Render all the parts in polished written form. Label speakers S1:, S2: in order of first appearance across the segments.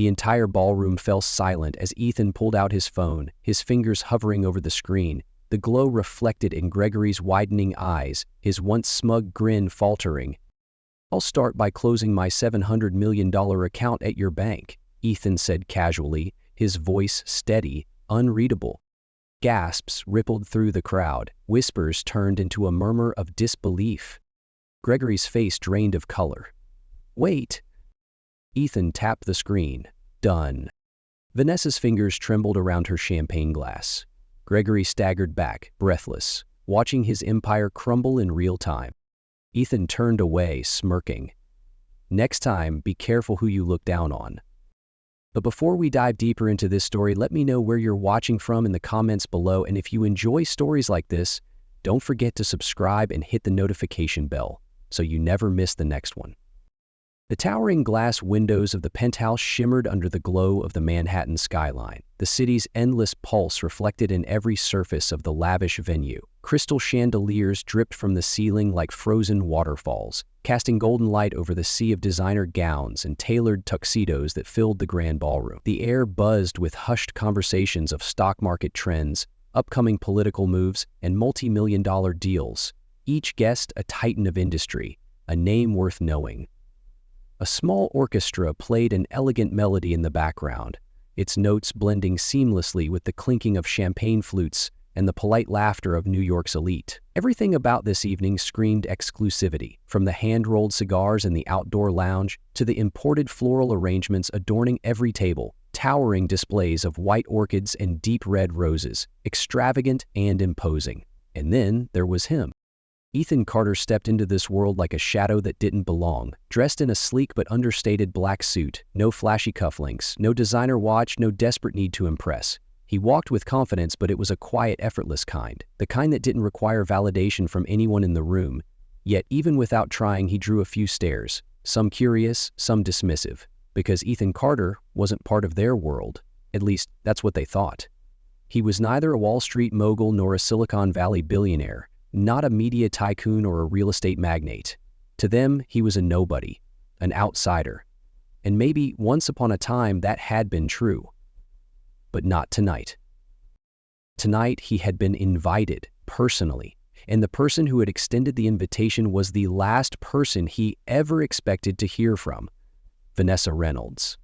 S1: The entire ballroom fell silent as Ethan pulled out his phone, his fingers hovering over the screen, the glow reflected in Gregory's widening eyes, his once smug grin faltering. "I'll start by closing my $700 million account at your bank," Ethan said casually, his voice steady, unreadable. Gasps rippled through the crowd, whispers turned into a murmur of disbelief. Gregory's face drained of color. "Wait." Ethan tapped the screen. Done. Vanessa's fingers trembled around her champagne glass. Gregory staggered back, breathless, watching his empire crumble in real time. Ethan turned away, smirking. "Next time, be careful who you look down on." But before we dive deeper into this story, let me know where you're watching from in the comments below, and if you enjoy stories like this, don't forget to subscribe and hit the notification bell so you never miss the next one. The towering glass windows of the penthouse shimmered under the glow of the Manhattan skyline, the city's endless pulse reflected in every surface of the lavish venue. Crystal chandeliers dripped from the ceiling like frozen waterfalls, casting golden light over the sea of designer gowns and tailored tuxedos that filled the grand ballroom. The air buzzed with hushed conversations of stock market trends, upcoming political moves, and multi-million-dollar deals, each guest a titan of industry, a name worth knowing. A small orchestra played an elegant melody in the background, its notes blending seamlessly with the clinking of champagne flutes and the polite laughter of New York's elite. Everything about this evening screamed exclusivity, from the hand-rolled cigars in the outdoor lounge to the imported floral arrangements adorning every table, towering displays of white orchids and deep red roses, extravagant and imposing. And then there was him. Ethan Carter stepped into this world like a shadow that didn't belong, dressed in a sleek but understated black suit, no flashy cufflinks, no designer watch, no desperate need to impress. He walked with confidence, but it was a quiet, effortless kind, the kind that didn't require validation from anyone in the room. Yet, even without trying, he drew a few stares, some curious, some dismissive, because Ethan Carter wasn't part of their world. At least, that's what they thought. He was neither a Wall Street mogul nor a Silicon Valley billionaire, not a media tycoon or a real estate magnate. To them, he was a nobody, an outsider. And maybe once upon a time that had been true. But not tonight. Tonight he had been invited, personally, and the person who had extended the invitation was the last person he ever expected to hear from, Vanessa Reynolds.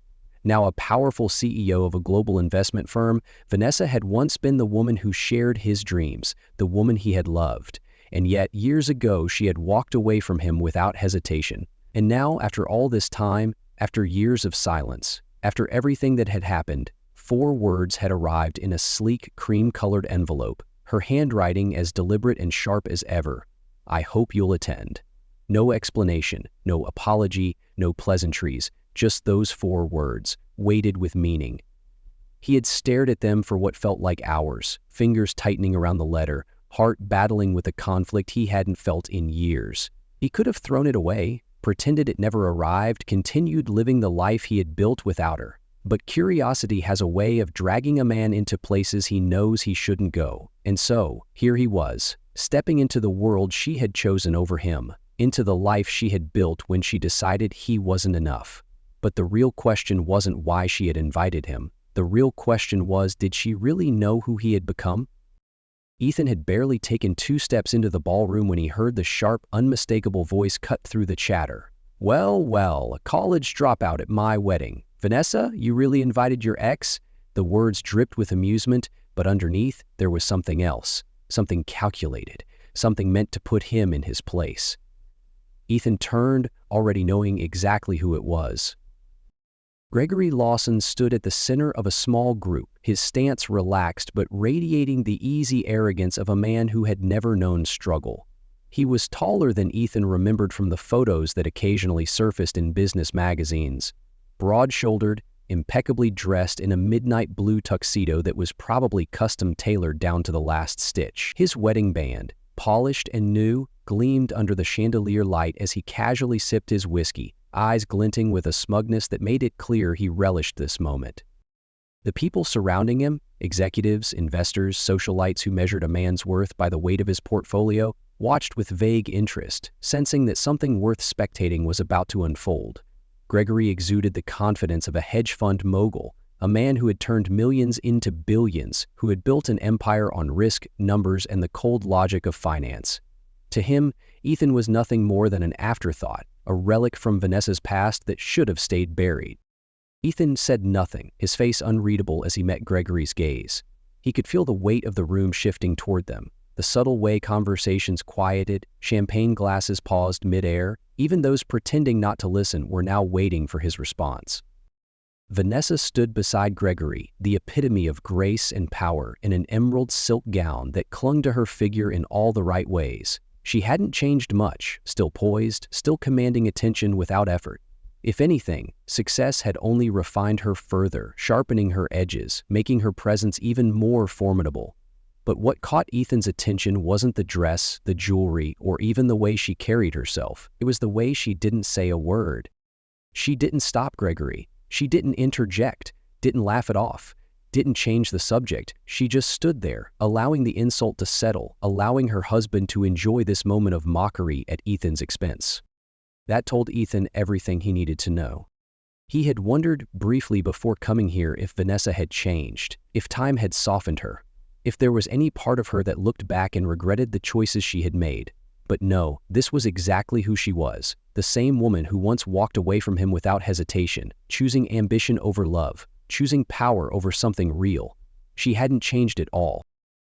S1: Now a powerful CEO of a global investment firm, Vanessa had once been the woman who shared his dreams, the woman he had loved. And yet, years ago, she had walked away from him without hesitation. And now, after all this time, after years of silence, after everything that had happened, 4 words had arrived in a sleek, cream-colored envelope, her handwriting as deliberate and sharp as ever. "I hope you'll attend." No explanation, no apology, no pleasantries, just those 4 words, weighted with meaning. He had stared at them for what felt like hours, fingers tightening around the letter, heart battling with a conflict he hadn't felt in years. He could have thrown it away, pretended it never arrived, continued living the life he had built without her. But curiosity has a way of dragging a man into places he knows he shouldn't go. And so, here he was, stepping into the world she had chosen over him, into the life she had built when she decided he wasn't enough. But the real question wasn't why she had invited him. The real question was, did she really know who he had become? Ethan had barely taken 2 steps into the ballroom when he heard the sharp, unmistakable voice cut through the chatter. "Well, well, a college dropout at my wedding. Vanessa, you really invited your ex?" The words dripped with amusement, but underneath, there was something else, something calculated, something meant to put him in his place. Ethan turned, already knowing exactly who it was. Gregory Lawson stood at the center of a small group, his stance relaxed but radiating the easy arrogance of a man who had never known struggle. He was taller than Ethan remembered from the photos that occasionally surfaced in business magazines. Broad-shouldered, impeccably dressed in a midnight blue tuxedo that was probably custom-tailored down to the last stitch. His wedding band, polished and new, gleamed under the chandelier light as he casually sipped his whiskey, eyes glinting with a smugness that made it clear he relished this moment. The people surrounding him, executives, investors, socialites who measured a man's worth by the weight of his portfolio, watched with vague interest, sensing that something worth spectating was about to unfold. Gregory exuded the confidence of a hedge fund mogul, a man who had turned millions into billions, who had built an empire on risk, numbers, and the cold logic of finance. To him, Ethan was nothing more than an afterthought, a relic from Vanessa's past that should have stayed buried. Ethan said nothing, his face unreadable as he met Gregory's gaze. He could feel the weight of the room shifting toward them, the subtle way conversations quieted, champagne glasses paused mid-air. Even those pretending not to listen were now waiting for his response. Vanessa stood beside Gregory, the epitome of grace and power, in an emerald silk gown that clung to her figure in all the right ways. She hadn't changed much, still poised, still commanding attention without effort. If anything, success had only refined her further, sharpening her edges, making her presence even more formidable. But what caught Ethan's attention wasn't the dress, the jewelry, or even the way she carried herself. It was the way she didn't say a word. She didn't stop Gregory. She didn't interject, didn't laugh it off, didn't change the subject. She just stood there, allowing the insult to settle, allowing her husband to enjoy this moment of mockery at Ethan's expense. That told Ethan everything he needed to know. He had wondered briefly before coming here if Vanessa had changed, if time had softened her, if there was any part of her that looked back and regretted the choices she had made. But no, this was exactly who she was, the same woman who once walked away from him without hesitation, choosing ambition over love, choosing power over something real. She hadn't changed at all.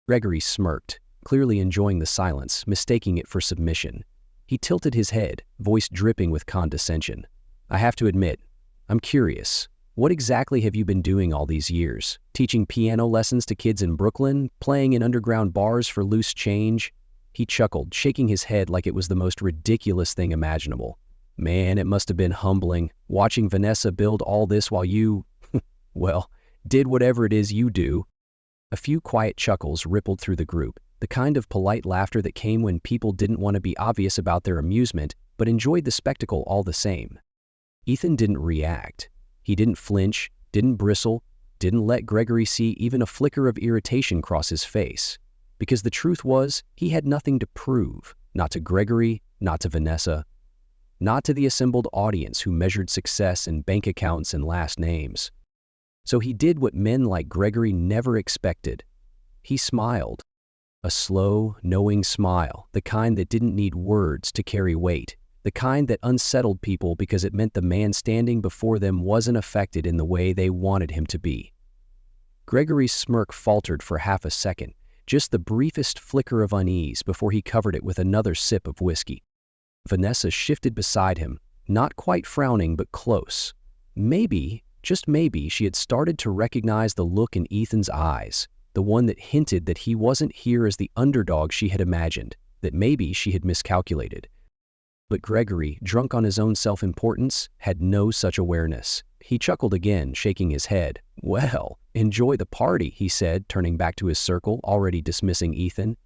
S1: Gregory smirked, clearly enjoying the silence, mistaking it for submission. He tilted his head, voice dripping with condescension. "I have to admit, I'm curious. What exactly have you been doing all these years? Teaching piano lessons to kids in Brooklyn? Playing in underground bars for loose change?" He chuckled, shaking his head like it was the most ridiculous thing imaginable. "Man, it must have been humbling, watching Vanessa build all this while you, well, did whatever it is you do." A few quiet chuckles rippled through the group, the kind of polite laughter that came when people didn't want to be obvious about their amusement, but enjoyed the spectacle all the same. Ethan didn't react. He didn't flinch, didn't bristle, didn't let Gregory see even a flicker of irritation cross his face. Because the truth was, he had nothing to prove, not to Gregory, not to Vanessa, not to the assembled audience who measured success in bank accounts and last names. So he did what men like Gregory never expected. He smiled. A slow, knowing smile, the kind that didn't need words to carry weight, the kind that unsettled people because it meant the man standing before them wasn't affected in the way they wanted him to be. Gregory's smirk faltered for half a second, just the briefest flicker of unease before he covered it with another sip of whiskey. Vanessa shifted beside him, not quite frowning but close. Maybe, just maybe, she had started to recognize the look in Ethan's eyes, the one that hinted that he wasn't here as the underdog she had imagined, that maybe she had miscalculated. But Gregory, drunk on his own self-importance, had no such awareness. He chuckled again, shaking his head. "Well, enjoy the party," he said, turning back to his circle, already dismissing Ethan.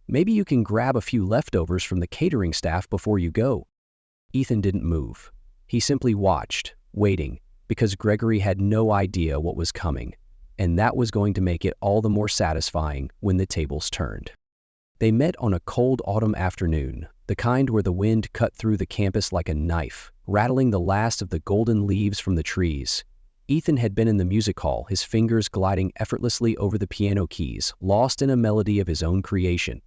S1: "Maybe you can grab a few leftovers from the catering staff before you go." Ethan didn't move. He simply watched, waiting, because Gregory had no idea what was coming, and that was going to make it all the more satisfying when the tables turned. They met on a cold autumn afternoon, the kind where the wind cut through the campus like a knife, rattling the last of the golden leaves from the trees. Ethan had been in the music hall, his fingers gliding effortlessly over the piano keys, lost in a melody of his own creation.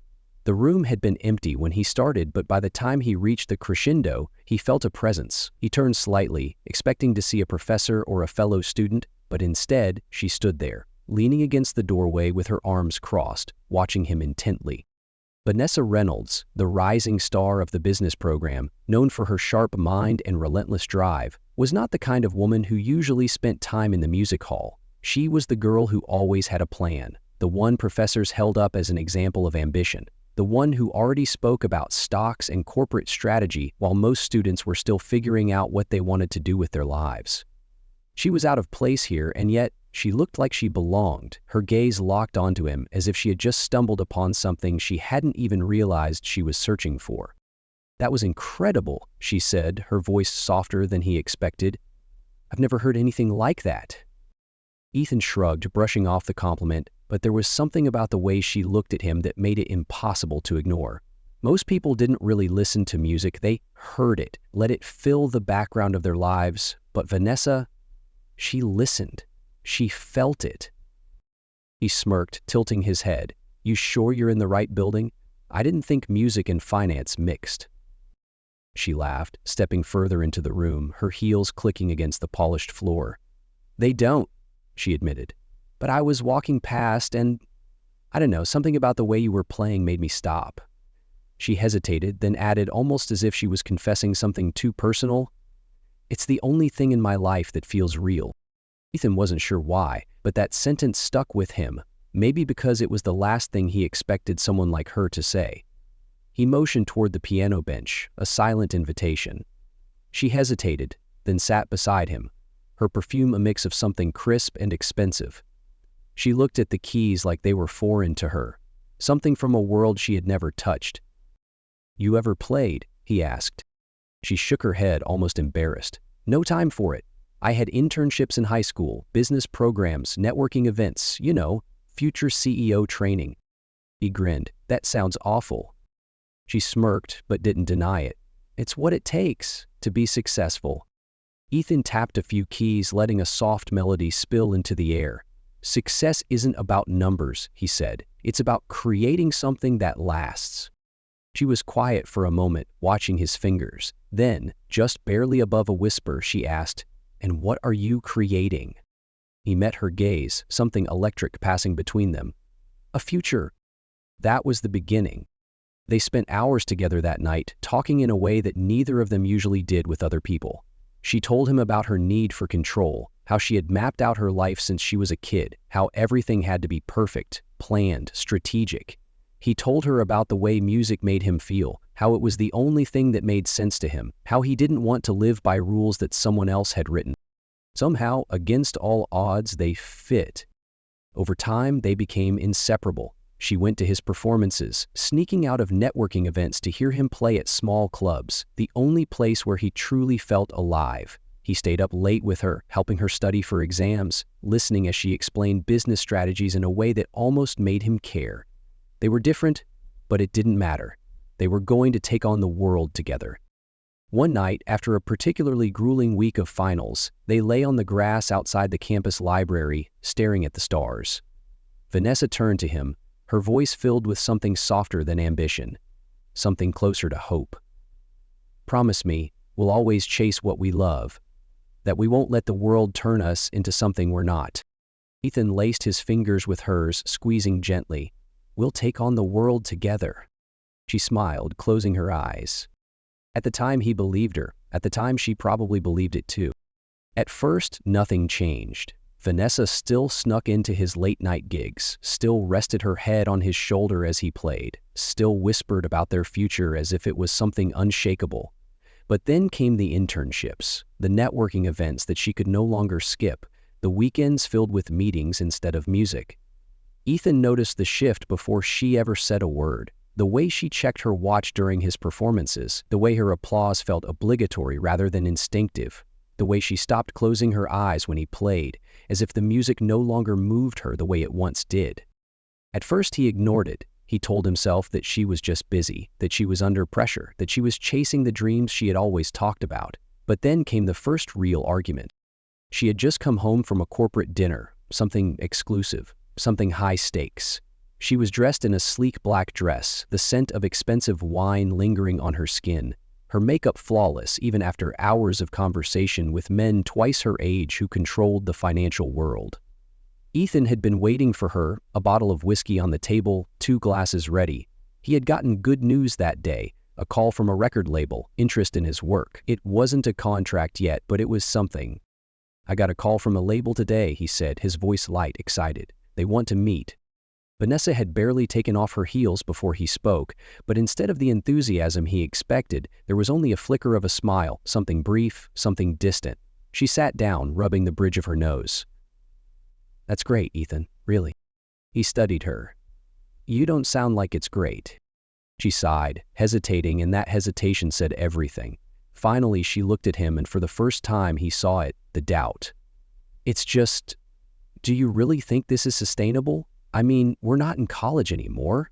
S1: The room had been empty when he started, but by the time he reached the crescendo, he felt a presence. He turned slightly, expecting to see a professor or a fellow student, but instead, she stood there, leaning against the doorway with her arms crossed, watching him intently. Vanessa Reynolds, the rising star of the business program, known for her sharp mind and relentless drive, was not the kind of woman who usually spent time in the music hall. She was the girl who always had a plan, the one professors held up as an example of ambition, the one who already spoke about stocks and corporate strategy while most students were still figuring out what they wanted to do with their lives. She was out of place here, and yet she looked like she belonged, her gaze locked onto him as if she had just stumbled upon something she hadn't even realized she was searching for. "That was incredible," she said, her voice softer than he expected. "I've never heard anything like that." Ethan shrugged, brushing off the compliment, but there was something about the way she looked at him that made it impossible to ignore. Most people didn't really listen to music, they heard it, let it fill the background of their lives. But Vanessa, she listened. She felt it. He smirked, tilting his head. You sure you're in the right building? I didn't think music and finance mixed. She laughed, stepping further into the room, her heels clicking against the polished floor. They don't, she admitted. But I was walking past and, I don't know, something about the way you were playing made me stop. She hesitated, then added, almost as if she was confessing something too personal. It's the only thing in my life that feels real. Ethan wasn't sure why, but that sentence stuck with him, maybe because it was the last thing he expected someone like her to say. He motioned toward the piano bench, a silent invitation. She hesitated, then sat beside him, her perfume a mix of something crisp and expensive. She looked at the keys like they were foreign to her, something from a world she had never touched. You ever played? He asked. She shook her head, almost embarrassed. No time for it. I had internships in high school, business programs, networking events, future CEO training. He grinned. That sounds awful. She smirked, but didn't deny it. It's what it takes to be successful. Ethan tapped a few keys, letting a soft melody spill into the air. Success isn't about numbers, he said. It's about creating something that lasts. She was quiet for a moment, watching his fingers. Then, just barely above a whisper, she asked, "And what are you creating?" He met her gaze, something electric passing between them. A future. That was the beginning. They spent hours together that night, talking in a way that neither of them usually did with other people. She told him about her need for control, how she had mapped out her life since she was a kid, how everything had to be perfect, planned, strategic. He told her about the way music made him feel, how it was the only thing that made sense to him, how he didn't want to live by rules that someone else had written. Somehow, against all odds, they fit. Over time, they became inseparable. She went to his performances, sneaking out of networking events to hear him play at small clubs, the only place where he truly felt alive. He stayed up late with her, helping her study for exams, listening as she explained business strategies in a way that almost made him care. They were different, but it didn't matter. They were going to take on the world together. One night, after a particularly grueling week of finals, they lay on the grass outside the campus library, staring at the stars. Vanessa turned to him, her voice filled with something softer than ambition, something closer to hope. Promise me we'll always chase what we love, that we won't let the world turn us into something we're not. Ethan laced his fingers with hers, squeezing gently. We'll take on the world together. She smiled, closing her eyes. At the time he believed her. At the time she probably believed it too. At first, nothing changed. Vanessa still snuck into his late-night gigs, still rested her head on his shoulder as he played, still whispered about their future as if it was something unshakable. But then came the internships, the networking events that she could no longer skip, the weekends filled with meetings instead of music. Ethan noticed the shift before she ever said a word. The way she checked her watch during his performances, the way her applause felt obligatory rather than instinctive, the way she stopped closing her eyes when he played, as if the music no longer moved her the way it once did. At first he ignored it. He told himself that she was just busy, that she was under pressure, that she was chasing the dreams she had always talked about. But then came the first real argument. She had just come home from a corporate dinner, something exclusive, something high stakes. She was dressed in a sleek black dress, the scent of expensive wine lingering on her skin, her makeup flawless even after hours of conversation with men twice her age who controlled the financial world. Ethan had been waiting for her, a bottle of whiskey on the table, 2 glasses ready. He had gotten good news that day, a call from a record label, interest in his work. It wasn't a contract yet, but it was something. I got a call from a label today, he said, his voice light, excited. They want to meet. Vanessa had barely taken off her heels before he spoke, but instead of the enthusiasm he expected, there was only a flicker of a smile, something brief, something distant. She sat down, rubbing the bridge of her nose. That's great, Ethan, really. He studied her. You don't sound like it's great. She sighed, hesitating, and that hesitation said everything. Finally, she looked at him, and for the first time he saw it, the doubt. It's just, do you really think this is sustainable? I mean, we're not in college anymore.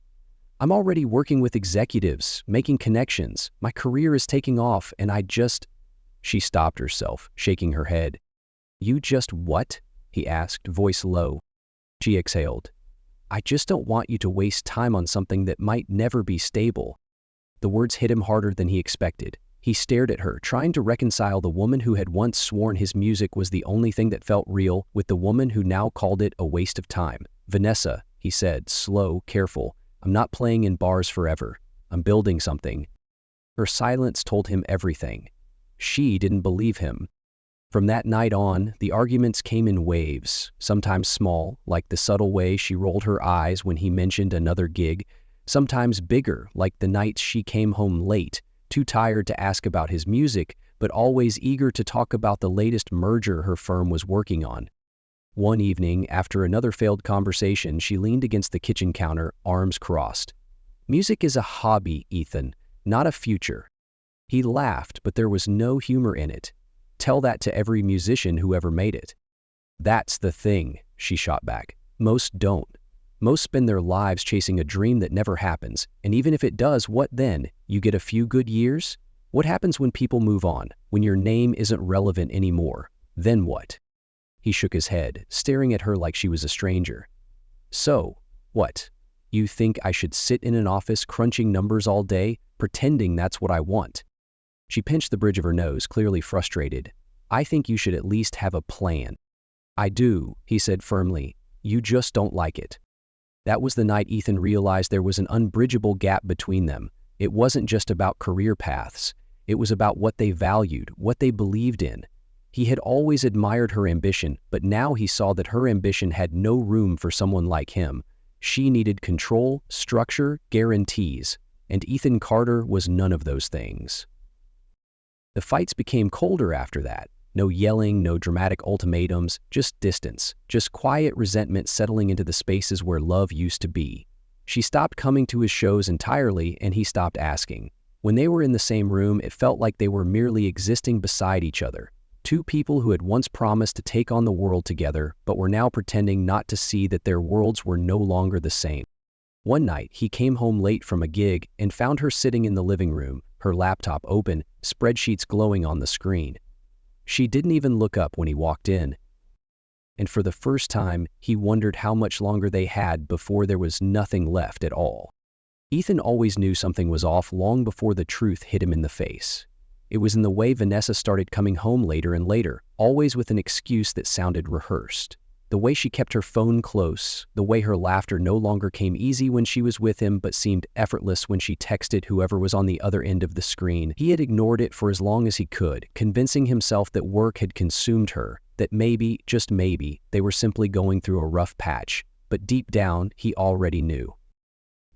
S1: I'm already working with executives, making connections. My career is taking off, and She stopped herself, shaking her head. You just what? He asked, voice low. She exhaled. I just don't want you to waste time on something that might never be stable. The words hit him harder than he expected. He stared at her, trying to reconcile the woman who had once sworn his music was the only thing that felt real with the woman who now called it a waste of time. Vanessa, he said, slow, careful. I'm not playing in bars forever. I'm building something. Her silence told him everything. She didn't believe him. From that night on, the arguments came in waves, sometimes small, like the subtle way she rolled her eyes when he mentioned another gig, sometimes bigger, like the nights she came home late, too tired to ask about his music, but always eager to talk about the latest merger her firm was working on. One evening, after another failed conversation, she leaned against the kitchen counter, arms crossed. Music is a hobby, Ethan, not a future. He laughed, but there was no humor in it. Tell that to every musician who ever made it. That's the thing, she shot back. Most don't. Most spend their lives chasing a dream that never happens, and even if it does, what then? You get a few good years? What happens when people move on, when your name isn't relevant anymore? Then what? He shook his head, staring at her like she was a stranger. So, what? You think I should sit in an office crunching numbers all day, pretending that's what I want? She pinched the bridge of her nose, clearly frustrated. I think you should at least have a plan. I do, he said firmly. You just don't like it. That was the night Ethan realized there was an unbridgeable gap between them. It wasn't just about career paths. It was about what they valued, what they believed in. He had always admired her ambition, but now he saw that her ambition had no room for someone like him. She needed control, structure, guarantees, and Ethan Carter was none of those things. The fights became colder after that. No yelling, no dramatic ultimatums, just distance, just quiet resentment settling into the spaces where love used to be. She stopped coming to his shows entirely, and he stopped asking. When they were in the same room, it felt like they were merely existing beside each other. Two people who had once promised to take on the world together, but were now pretending not to see that their worlds were no longer the same. One night, he came home late from a gig and found her sitting in the living room, her laptop open, spreadsheets glowing on the screen. She didn't even look up when he walked in. And for the first time, he wondered how much longer they had before there was nothing left at all. Ethan always knew something was off long before the truth hit him in the face. It was in the way Vanessa started coming home later and later, always with an excuse that sounded rehearsed. The way she kept her phone close, the way her laughter no longer came easy when she was with him but seemed effortless when she texted whoever was on the other end of the screen. He had ignored it for as long as he could, convincing himself that work had consumed her, that maybe, just maybe, they were simply going through a rough patch. But deep down, he already knew.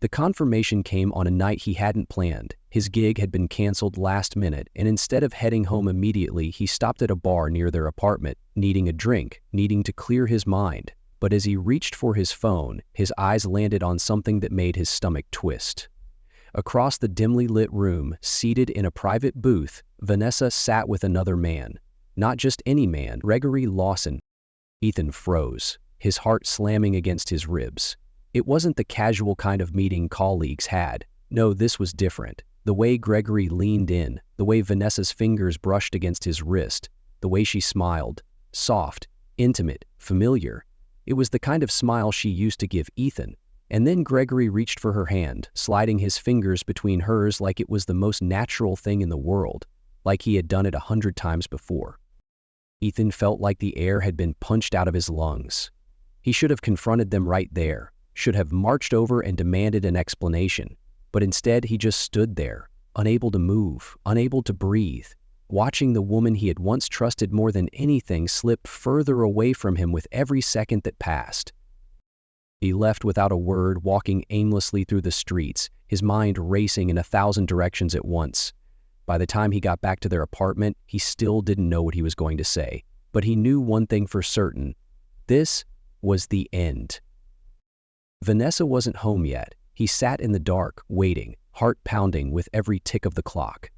S1: The confirmation came on a night he hadn't planned. His gig had been canceled last minute, and instead of heading home immediately, he stopped at a bar near their apartment, needing a drink, needing to clear his mind. But as he reached for his phone, his eyes landed on something that made his stomach twist. Across the dimly lit room, seated in a private booth, Vanessa sat with another man. Not just any man, Gregory Lawson. Ethan froze, his heart slamming against his ribs. It wasn't the casual kind of meeting colleagues had. No, this was different. The way Gregory leaned in, the way Vanessa's fingers brushed against his wrist, the way she smiled, soft, intimate, familiar. It was the kind of smile she used to give Ethan. And then Gregory reached for her hand, sliding his fingers between hers like it was the most natural thing in the world, like he had done it 100 times before. Ethan felt like the air had been punched out of his lungs. He should have confronted them right there, should have marched over and demanded an explanation. But instead he just stood there, unable to move, unable to breathe, watching the woman he had once trusted more than anything slip further away from him with every second that passed. He left without a word, walking aimlessly through the streets, his mind racing in 1,000 directions at once. By the time he got back to their apartment, he still didn't know what he was going to say. But he knew one thing for certain. This was the end. Vanessa wasn't home yet. He sat in the dark, waiting, heart pounding with every tick of the clock.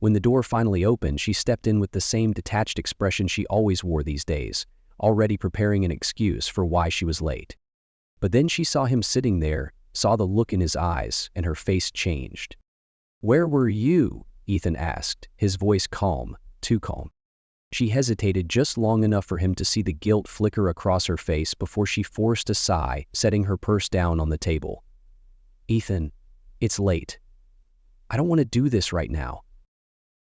S1: When the door finally opened, she stepped in with the same detached expression she always wore these days, already preparing an excuse for why she was late. But then she saw him sitting there, saw the look in his eyes, and her face changed. "Where were you?" Ethan asked, his voice calm, too calm. She hesitated just long enough for him to see the guilt flicker across her face before she forced a sigh, setting her purse down on the table. "Ethan, it's late. I don't want to do this right now."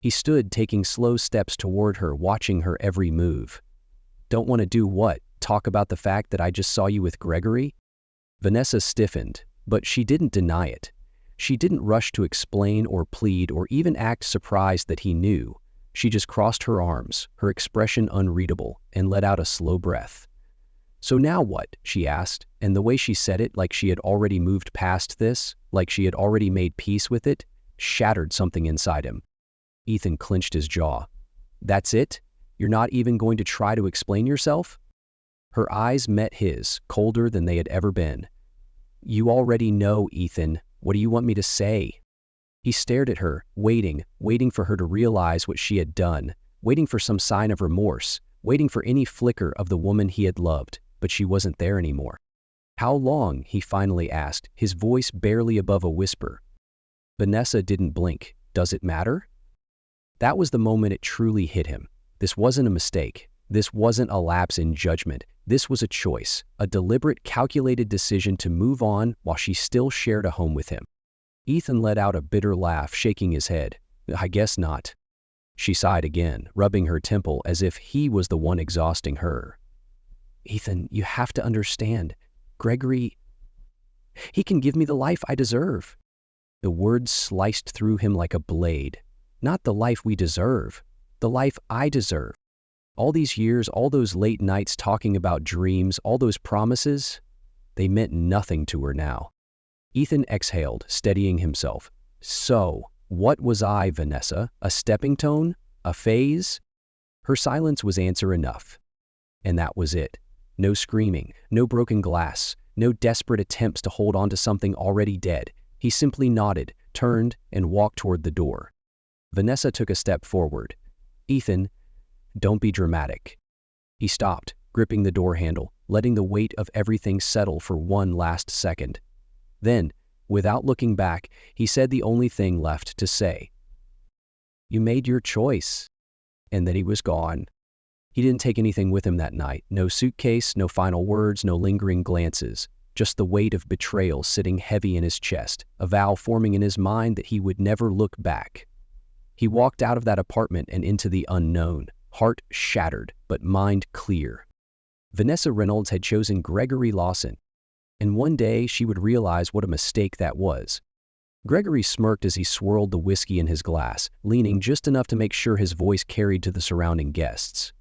S1: He stood, taking slow steps toward her, watching her every move. "Don't want to do what? Talk about the fact that I just saw you with Gregory?" Vanessa stiffened, but she didn't deny it. She didn't rush to explain or plead or even act surprised that he knew. She just crossed her arms, her expression unreadable, and let out a slow breath. "So now what?" she asked, and the way she said it, like she had already moved past this, like she had already made peace with it, shattered something inside him. Ethan clenched his jaw. "That's it? You're not even going to try to explain yourself?" Her eyes met his, colder than they had ever been. "You already know, Ethan. What do you want me to say?" He stared at her, waiting for her to realize what she had done, waiting for some sign of remorse, waiting for any flicker of the woman he had loved, but she wasn't there anymore. "How long?" he finally asked, his voice barely above a whisper. Vanessa didn't blink. "Does it matter?" That was the moment it truly hit him. This wasn't a mistake. This wasn't a lapse in judgment. This was a choice, a deliberate, calculated decision to move on while she still shared a home with him. Ethan let out a bitter laugh, shaking his head. "I guess not." She sighed again, rubbing her temple as if he was the one exhausting her. "Ethan, you have to understand. Gregory, he can give me the life I deserve." The words sliced through him like a blade. "Not the life we deserve, the life I deserve." All these years, all those late nights talking about dreams, all those promises, they meant nothing to her now. Ethan exhaled, steadying himself. "So, what was I, Vanessa? A stepping stone? A phase?" Her silence was answer enough. And that was it. No screaming, no broken glass, no desperate attempts to hold on to something already dead. He simply nodded, turned, and walked toward the door. Vanessa took a step forward. "Ethan, don't be dramatic." He stopped, gripping the door handle, letting the weight of everything settle for one last second. Then, without looking back, he said the only thing left to say. "You made your choice." And then he was gone. He didn't take anything with him that night. No suitcase, no final words, no lingering glances. Just the weight of betrayal sitting heavy in his chest, a vow forming in his mind that he would never look back. He walked out of that apartment and into the unknown, heart shattered, but mind clear. Vanessa Reynolds had chosen Gregory Lawson, and one day she would realize what a mistake that was. Gregory smirked as he swirled the whiskey in his glass, leaning just enough to make sure his voice carried to the surrounding guests.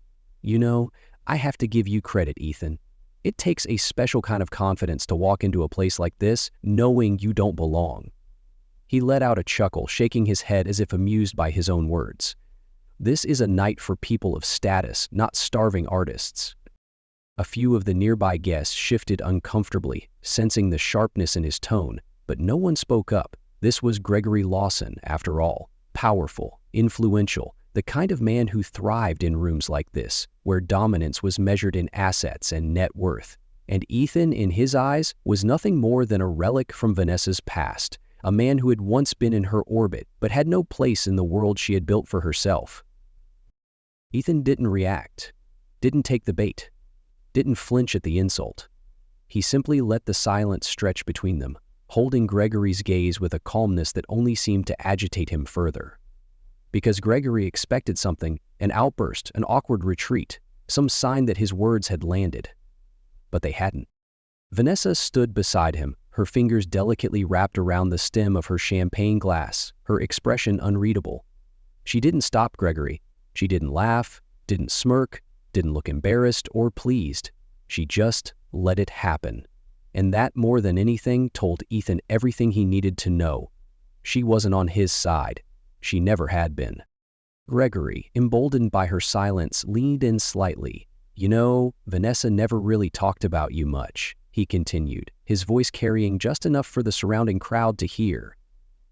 S1: "You know, I have to give you credit, Ethan. It takes a special kind of confidence to walk into a place like this knowing you don't belong." He let out a chuckle, shaking his head as if amused by his own words. "This is a night for people of status, not starving artists." A few of the nearby guests shifted uncomfortably, sensing the sharpness in his tone, but no one spoke up. This was Gregory Lawson, after all. Powerful, influential, the kind of man who thrived in rooms like this, where dominance was measured in assets and net worth. And Ethan, in his eyes, was nothing more than a relic from Vanessa's past, a man who had once been in her orbit, but had no place in the world she had built for herself. Ethan didn't react, didn't take the bait, didn't flinch at the insult. He simply let the silence stretch between them, holding Gregory's gaze with a calmness that only seemed to agitate him further. Because Gregory expected something, an outburst, an awkward retreat, some sign that his words had landed. But they hadn't. Vanessa stood beside him, her fingers delicately wrapped around the stem of her champagne glass, her expression unreadable. She didn't stop Gregory. She didn't laugh, didn't smirk, didn't look embarrassed or pleased. She just let it happen. And that, more than anything, told Ethan everything he needed to know. She wasn't on his side. She never had been. Gregory, emboldened by her silence, leaned in slightly. "You know, Vanessa never really talked about you much," he continued, his voice carrying just enough for the surrounding crowd to hear.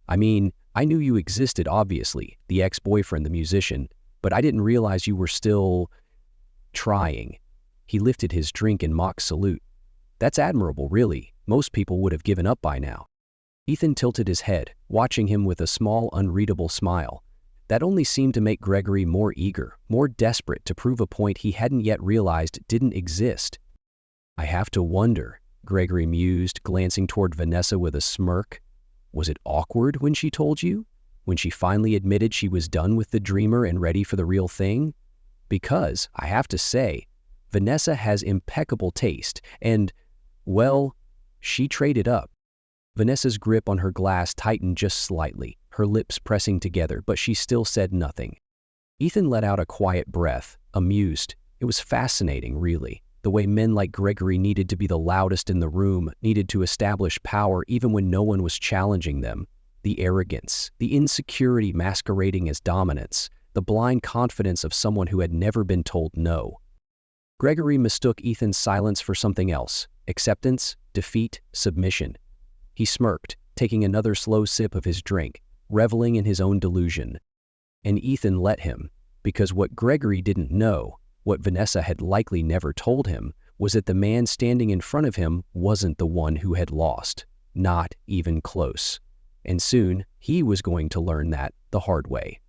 S1: "I mean, I knew you existed, obviously, the ex-boyfriend, the musician, but I didn't realize you were still trying." He lifted his drink in mock salute. "That's admirable, really. Most people would have given up by now. Ethan tilted his head, watching him with a small, unreadable smile. That only seemed to make Gregory more eager, more desperate to prove a point he hadn't yet realized didn't exist. "I have to wonder," Gregory mused, glancing toward Vanessa with a smirk. "Was it awkward when she told you? When she finally admitted she was done with the dreamer and ready for the real thing? Because, I have to say, Vanessa has impeccable taste and, well, she traded up." Vanessa's grip on her glass tightened just slightly, her lips pressing together, but she still said nothing. Ethan let out a quiet breath, amused. It was fascinating, really, the way men like Gregory needed to be the loudest in the room, needed to establish power even when no one was challenging them. The arrogance, the insecurity masquerading as dominance, the blind confidence of someone who had never been told no. Gregory mistook Ethan's silence for something else: acceptance, defeat, submission. He smirked, taking another slow sip of his drink, reveling in his own delusion. And Ethan let him, because what Gregory didn't know, what Vanessa had likely never told him, was that the man standing in front of him wasn't the one who had lost, not even close. And soon, he was going to learn that the hard way.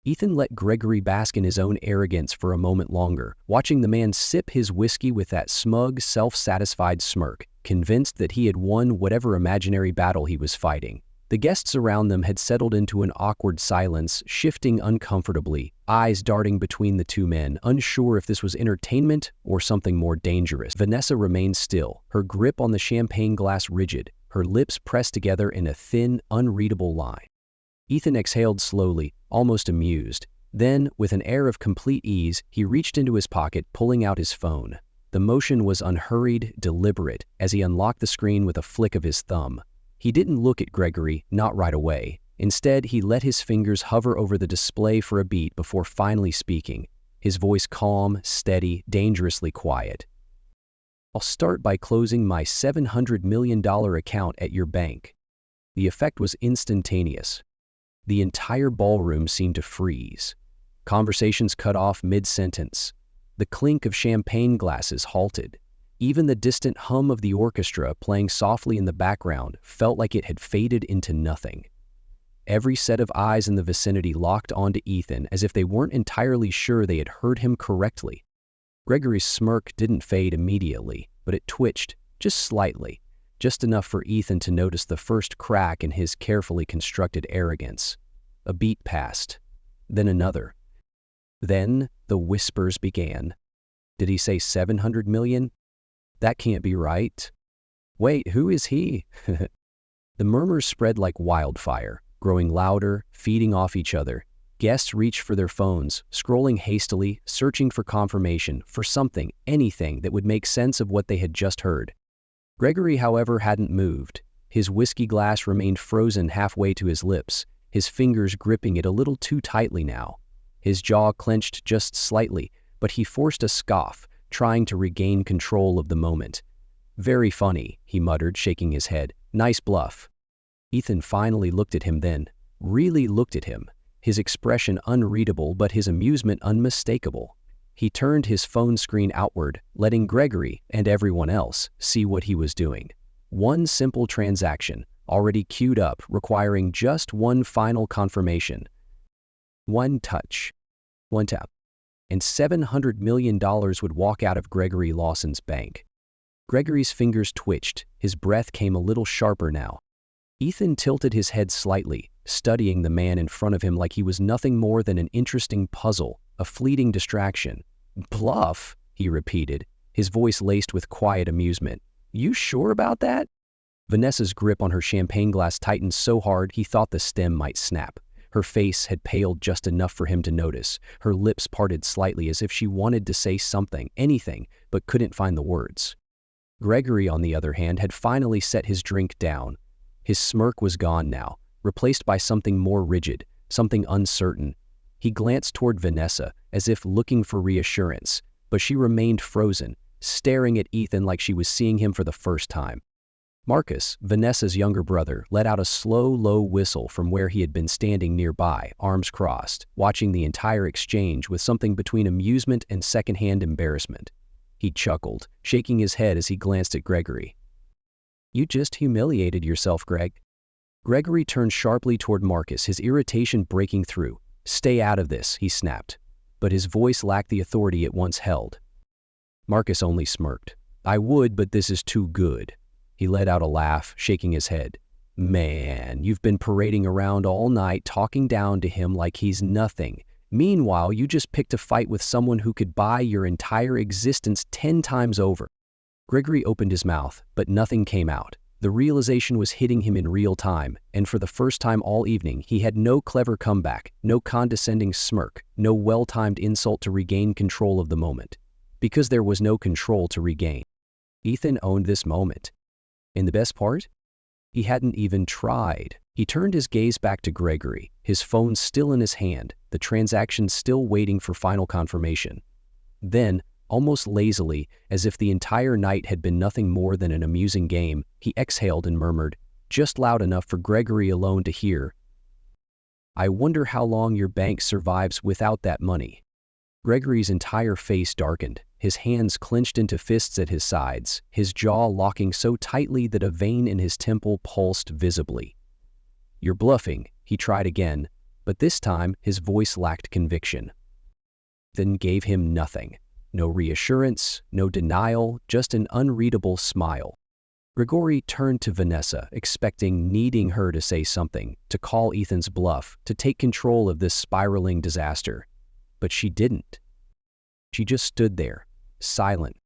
S1: Ethan let Gregory bask in his own arrogance for a moment longer, watching the man sip his whiskey with that smug, self-satisfied smirk, convinced that he had won whatever imaginary battle he was fighting. The guests around them had settled into an awkward silence, shifting uncomfortably, eyes darting between the two men, unsure if this was entertainment or something more dangerous. Vanessa remained still, her grip on the champagne glass rigid, her lips pressed together in a thin, unreadable line. Ethan exhaled slowly, almost amused. Then, with an air of complete ease, he reached into his pocket, pulling out his phone. The motion was unhurried, deliberate, as he unlocked the screen with a flick of his thumb. He didn't look at Gregory, not right away. Instead, he let his fingers hover over the display for a beat before finally speaking, his voice calm, steady, dangerously quiet. "I'll start by closing my $700 million account at your bank." The effect was instantaneous. The entire ballroom seemed to freeze. Conversations cut off mid-sentence. The clink of champagne glasses halted. Even the distant hum of the orchestra playing softly in the background felt like it had faded into nothing. Every set of eyes in the vicinity locked onto Ethan as if they weren't entirely sure they had heard him correctly. Gregory's smirk didn't fade immediately, but it twitched, just slightly, just enough for Ethan to notice the first crack in his carefully constructed arrogance. A beat passed, then another. Then the whispers began. "Did he say 700 million? That can't be right. Wait, who is he?" The murmurs spread like wildfire, growing louder, feeding off each other. Guests reached for their phones, scrolling hastily, searching for confirmation, for something, anything that would make sense of what they had just heard. Gregory, however, hadn't moved. His whiskey glass remained frozen halfway to his lips, his fingers gripping it a little too tightly now. His jaw clenched just slightly, but he forced a scoff, trying to regain control of the moment. "Very funny," he muttered, shaking his head. "Nice bluff." Ethan finally looked at him then, really looked at him, his expression unreadable but his amusement unmistakable. He turned his phone screen outward, letting Gregory and everyone else see what he was doing. One simple transaction, already queued up, requiring just one final confirmation. One touch, one tap, and $700 million would walk out of Gregory Lawson's bank. Gregory's fingers twitched, his breath came a little sharper now. Ethan tilted his head slightly, studying the man in front of him like he was nothing more than an interesting puzzle, a fleeting distraction. "Bluff?" he repeated, his voice laced with quiet amusement. "You sure about that?" Vanessa's grip on her champagne glass tightened so hard he thought the stem might snap. Her face had paled just enough for him to notice, her lips parted slightly as if she wanted to say something, anything, but couldn't find the words. Gregory, on the other hand, had finally set his drink down. His smirk was gone now, replaced by something more rigid, something uncertain. He glanced toward Vanessa, as if looking for reassurance, but she remained frozen, staring at Ethan like she was seeing him for the first time. Marcus, Vanessa's younger brother, let out a slow, low whistle from where he had been standing nearby, arms crossed, watching the entire exchange with something between amusement and secondhand embarrassment. He chuckled, shaking his head as he glanced at Gregory. You just humiliated yourself, Greg. Gregory turned sharply toward Marcus, his irritation breaking through. Stay out of this, he snapped. But his voice lacked the authority it once held. Marcus only smirked. I would, but this is too good. He let out a laugh, shaking his head. Man, you've been parading around all night talking down to him like he's nothing. Meanwhile, you just picked a fight with someone who could buy your entire existence 10 times over. Gregory opened his mouth, but nothing came out. The realization was hitting him in real time, and for the first time all evening, he had no clever comeback, no condescending smirk, no well-timed insult to regain control of the moment. Because there was no control to regain. Ethan owned this moment. And the best part? He hadn't even tried. He turned his gaze back to Gregory, his phone still in his hand, the transaction still waiting for final confirmation. Then, almost lazily, as if the entire night had been nothing more than an amusing game, he exhaled and murmured, just loud enough for Gregory alone to hear, I wonder how long your bank survives without that money. Gregory's entire face darkened, his hands clenched into fists at his sides, his jaw locking so tightly that a vein in his temple pulsed visibly. You're bluffing, he tried again, but this time his voice lacked conviction. Then gave him nothing. No reassurance, no denial, just an unreadable smile. Gregory turned to Vanessa, needing her to say something, to call Ethan's bluff, to take control of this spiraling disaster. But she didn't. She just stood there, silent,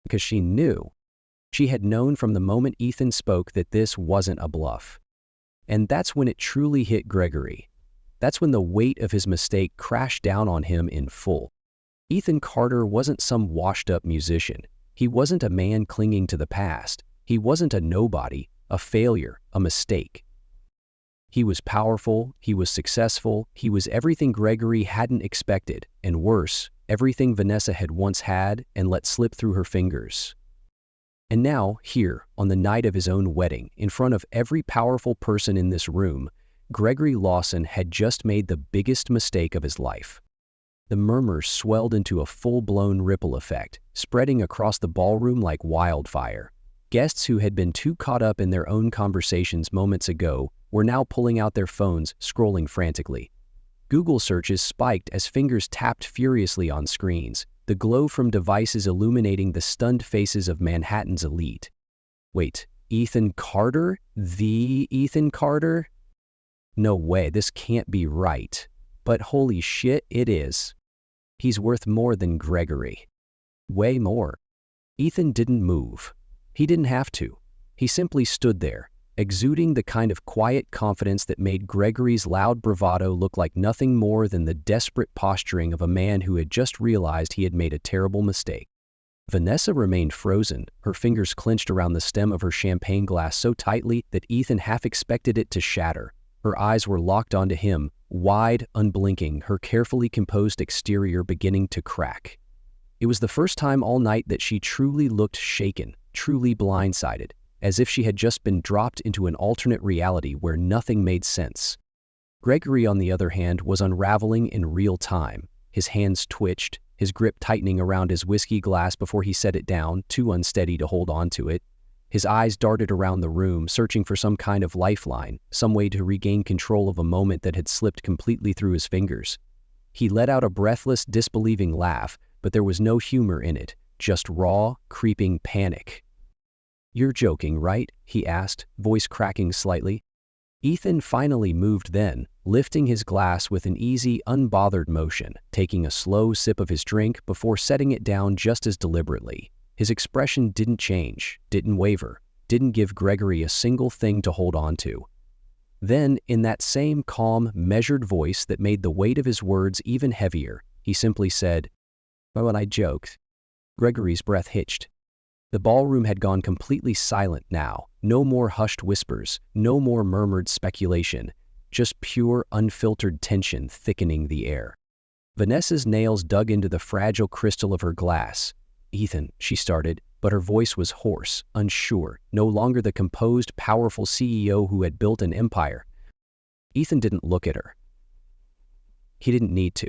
S1: because she knew. She had known from the moment Ethan spoke that this wasn't a bluff. And that's when it truly hit Gregory. That's when the weight of his mistake crashed down on him in full. Ethan Carter wasn't some washed-up musician. He wasn't a man clinging to the past. He wasn't a nobody, a failure, a mistake. He was powerful, he was successful, he was everything Gregory hadn't expected, and worse, everything Vanessa had once had and let slip through her fingers. And now, here, on the night of his own wedding, in front of every powerful person in this room, Gregory Lawson had just made the biggest mistake of his life. The murmurs swelled into a full-blown ripple effect, spreading across the ballroom like wildfire. Guests who had been too caught up in their own conversations moments ago were now pulling out their phones, scrolling frantically. Google searches spiked as fingers tapped furiously on screens, the glow from devices illuminating the stunned faces of Manhattan's elite. Wait, Ethan Carter? The Ethan Carter? No way, this can't be right. But holy shit, it is. He's worth more than Gregory. Way more. Ethan didn't move. He didn't have to. He simply stood there, exuding the kind of quiet confidence that made Gregory's loud bravado look like nothing more than the desperate posturing of a man who had just realized he had made a terrible mistake. Vanessa remained frozen, her fingers clenched around the stem of her champagne glass so tightly that Ethan half expected it to shatter. Her eyes were locked onto him, wide, unblinking, her carefully composed exterior beginning to crack. It was the first time all night that she truly looked shaken, truly blindsided, as if she had just been dropped into an alternate reality where nothing made sense. Gregory, on the other hand, was unraveling in real time. His hands twitched, his grip tightening around his whiskey glass before he set it down, too unsteady to hold on to it. His eyes darted around the room, searching for some kind of lifeline, some way to regain control of a moment that had slipped completely through his fingers. He let out a breathless, disbelieving laugh, but there was no humor in it, just raw, creeping panic. You're joking, right? He asked, voice cracking slightly. Ethan finally moved then, lifting his glass with an easy, unbothered motion, taking a slow sip of his drink before setting it down just as deliberately. His expression didn't change, didn't waver, didn't give Gregory a single thing to hold on to. Then, in that same calm, measured voice that made the weight of his words even heavier, he simply said, "Oh, and I joked." Gregory's breath hitched. The ballroom had gone completely silent now, no more hushed whispers, no more murmured speculation, just pure, unfiltered tension thickening the air. Vanessa's nails dug into the fragile crystal of her glass. "Ethan," she started, but her voice was hoarse, unsure, no longer the composed, powerful CEO who had built an empire. Ethan didn't look at her. He didn't need to.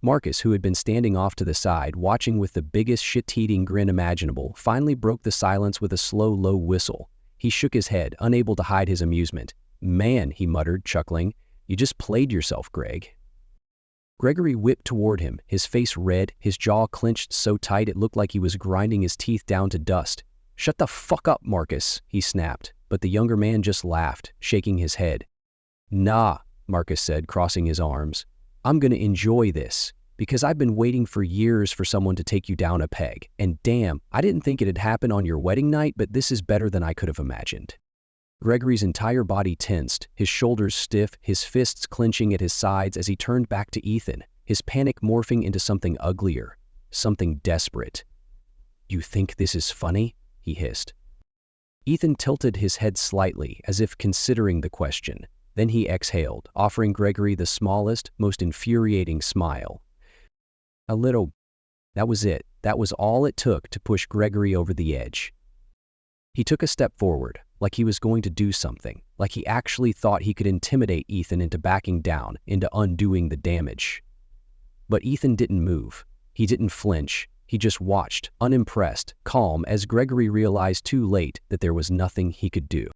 S1: Marcus, who had been standing off to the side, watching with the biggest shit-eating grin imaginable, finally broke the silence with a slow, low whistle. He shook his head, unable to hide his amusement. "Man," he muttered, chuckling, "you just played yourself, Greg." Gregory whipped toward him, his face red, his jaw clenched so tight it looked like he was grinding his teeth down to dust. "Shut the fuck up, Marcus," he snapped, but the younger man just laughed, shaking his head. "Nah," Marcus said, crossing his arms. "I'm gonna enjoy this, because I've been waiting for years for someone to take you down a peg, and damn, I didn't think it'd happen on your wedding night, but this is better than I could have imagined." Gregory's entire body tensed, his shoulders stiff, his fists clenching at his sides as he turned back to Ethan, his panic morphing into something uglier, something desperate. "You think this is funny?" he hissed. Ethan tilted his head slightly, as if considering the question. Then he exhaled, offering Gregory the smallest, most infuriating smile. A little. That was it. That was all it took to push Gregory over the edge. He took a step forward, like he was going to do something, like he actually thought he could intimidate Ethan into backing down, into undoing the damage. But Ethan didn't move. He didn't flinch. He just watched, unimpressed, calm, as Gregory realized too late that there was nothing he could do.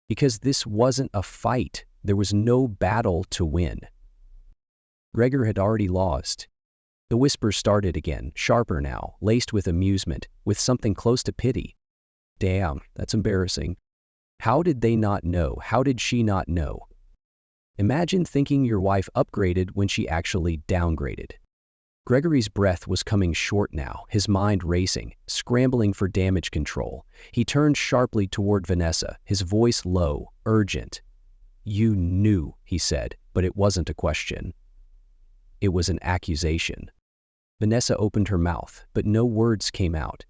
S1: Because this wasn't a fight. There was no battle to win. Gregor had already lost. The whispers started again, sharper now, laced with amusement, with something close to pity. "Damn, that's embarrassing. How did they not know? How did she not know? Imagine thinking your wife upgraded when she actually downgraded." Gregory's breath was coming short now, his mind racing, scrambling for damage control. He turned sharply toward Vanessa, his voice low, urgent. "You knew," he said, but it wasn't a question. It was an accusation. Vanessa opened her mouth, but no words came out.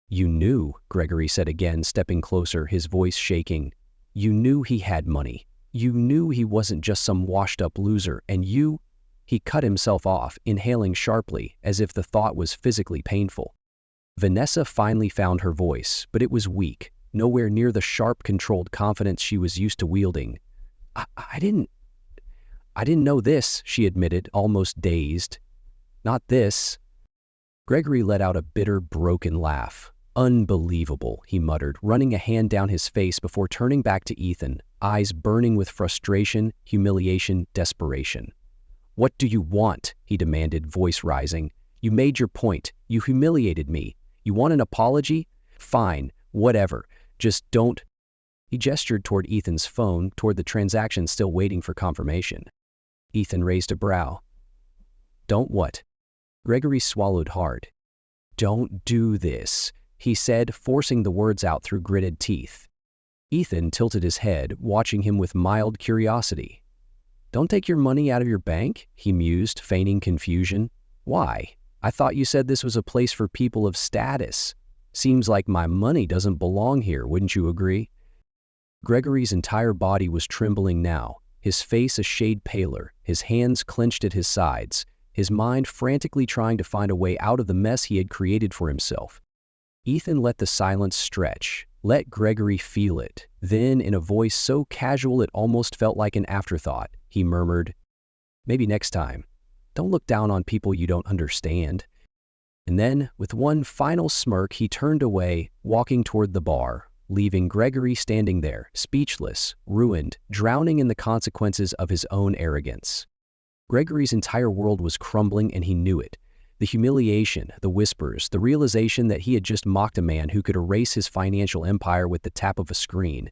S1: "You knew," Gregory said again, stepping closer, his voice shaking. "You knew he had money. You knew he wasn't just some washed-up loser, and you—" He cut himself off, inhaling sharply, as if the thought was physically painful. Vanessa finally found her voice, but it was weak, nowhere near the sharp, controlled confidence she was used to wielding. I didn't know this," she admitted, almost dazed. "Not this." Gregory let out a bitter, broken laugh. "Unbelievable," he muttered, running a hand down his face before turning back to Ethan, eyes burning with frustration, humiliation, desperation. "What do you want?" he demanded, voice rising. "You made your point. You humiliated me. You want an apology? Fine, whatever. Just don't." He gestured toward Ethan's phone, toward the transaction still waiting for confirmation. Ethan raised a brow. "Don't what?" Gregory swallowed hard. "Don't do this," he said, forcing the words out through gritted teeth. Ethan tilted his head, watching him with mild curiosity. "Don't take your money out of your bank?" he mused, feigning confusion. "Why? I thought you said this was a place for people of status. Seems like my money doesn't belong here, wouldn't you agree?" Gregory's entire body was trembling now, his face a shade paler, his hands clenched at his sides, his mind frantically trying to find a way out of the mess he had created for himself. Ethan let the silence stretch, let Gregory feel it. Then, in a voice so casual it almost felt like an afterthought, he murmured, "Maybe next time. Don't look down on people you don't understand." And then, with one final smirk, he turned away, walking toward the bar, leaving Gregory standing there, speechless, ruined, drowning in the consequences of his own arrogance. Gregory's entire world was crumbling, and he knew it. The humiliation, the whispers, the realization that he had just mocked a man who could erase his financial empire with the tap of a screen.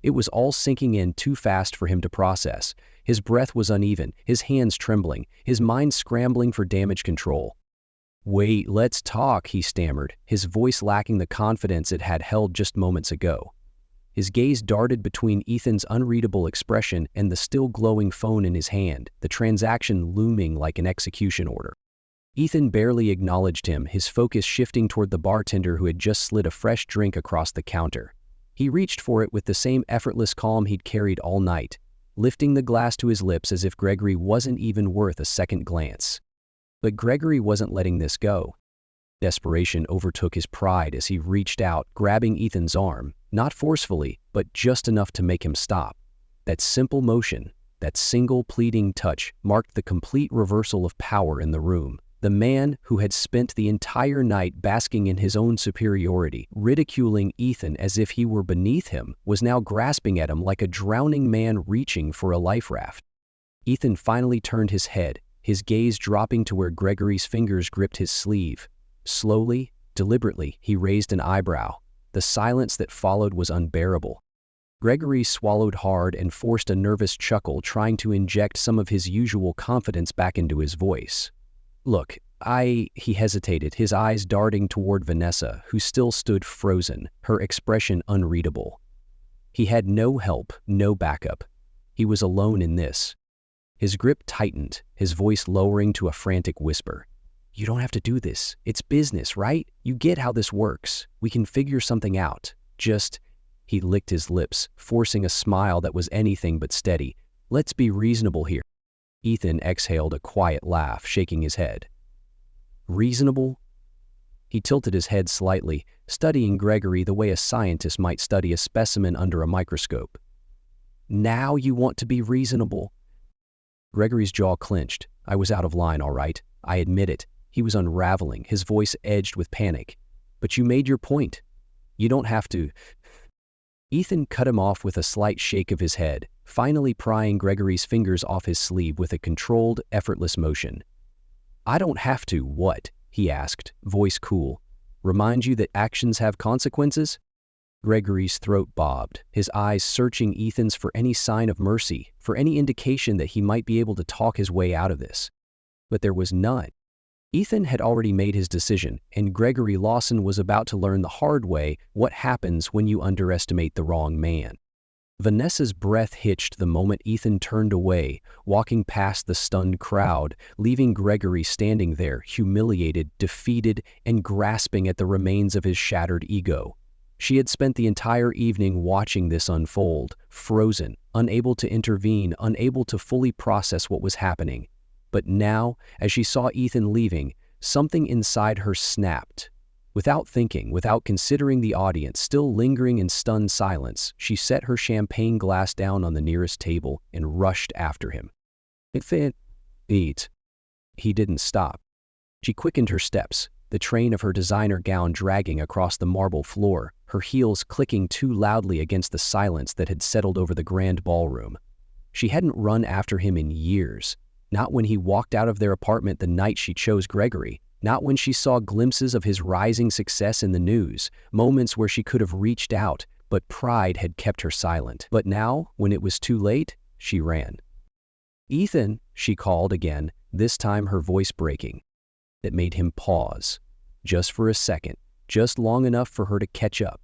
S1: It was all sinking in too fast for him to process. His breath was uneven, his hands trembling, his mind scrambling for damage control. "Wait, let's talk," he stammered, his voice lacking the confidence it had held just moments ago. His gaze darted between Ethan's unreadable expression and the still glowing phone in his hand, the transaction looming like an execution order. Ethan barely acknowledged him, his focus shifting toward the bartender who had just slid a fresh drink across the counter. He reached for it with the same effortless calm he'd carried all night, lifting the glass to his lips as if Gregory wasn't even worth a second glance. But Gregory wasn't letting this go. Desperation overtook his pride as he reached out, grabbing Ethan's arm, not forcefully, but just enough to make him stop. That simple motion, that single pleading touch, marked the complete reversal of power in the room. The man who had spent the entire night basking in his own superiority, ridiculing Ethan as if he were beneath him, was now grasping at him like a drowning man reaching for a life raft. Ethan finally turned his head, his gaze dropping to where Gregory's fingers gripped his sleeve. Slowly, deliberately, he raised an eyebrow. The silence that followed was unbearable. Gregory swallowed hard and forced a nervous chuckle, trying to inject some of his usual confidence back into his voice. "Look, he hesitated, his eyes darting toward Vanessa, who still stood frozen, her expression unreadable. He had no help, no backup. He was alone in this. His grip tightened, his voice lowering to a frantic whisper. "You don't have to do this. It's business, right? You get how this works. We can figure something out. Just..." He licked his lips, forcing a smile that was anything but steady. "Let's be reasonable here." Ethan exhaled a quiet laugh, shaking his head. "Reasonable?" He tilted his head slightly, studying Gregory the way a scientist might study a specimen under a microscope. "Now you want to be reasonable?" Gregory's jaw clenched. "I was out of line, all right. I admit it." He was unraveling, his voice edged with panic. "But you made your point. You don't have to..." Ethan cut him off with a slight shake of his head, finally prying Gregory's fingers off his sleeve with a controlled, effortless motion. "I don't have to, what?" he asked, voice cool. "Remind you that actions have consequences?" Gregory's throat bobbed, his eyes searching Ethan's for any sign of mercy, for any indication that he might be able to talk his way out of this. But there was none. Ethan had already made his decision, and Gregory Lawson was about to learn the hard way what happens when you underestimate the wrong man. Vanessa's breath hitched the moment Ethan turned away, walking past the stunned crowd, leaving Gregory standing there, humiliated, defeated, and grasping at the remains of his shattered ego. She had spent the entire evening watching this unfold, frozen, unable to intervene, unable to fully process what was happening. But now, as she saw Ethan leaving, something inside her snapped. Without thinking, without considering the audience still lingering in stunned silence, she set her champagne glass down on the nearest table and rushed after him. Eat. He didn't stop. She quickened her steps, the train of her designer gown dragging across the marble floor, her heels clicking too loudly against the silence that had settled over the grand ballroom. She hadn't run after him in years. Not when he walked out of their apartment the night she chose Gregory, not when she saw glimpses of his rising success in the news, moments where she could have reached out, but pride had kept her silent. But now, when it was too late, she ran. "Ethan," she called again, this time her voice breaking. It made him pause, just for a second, just long enough for her to catch up.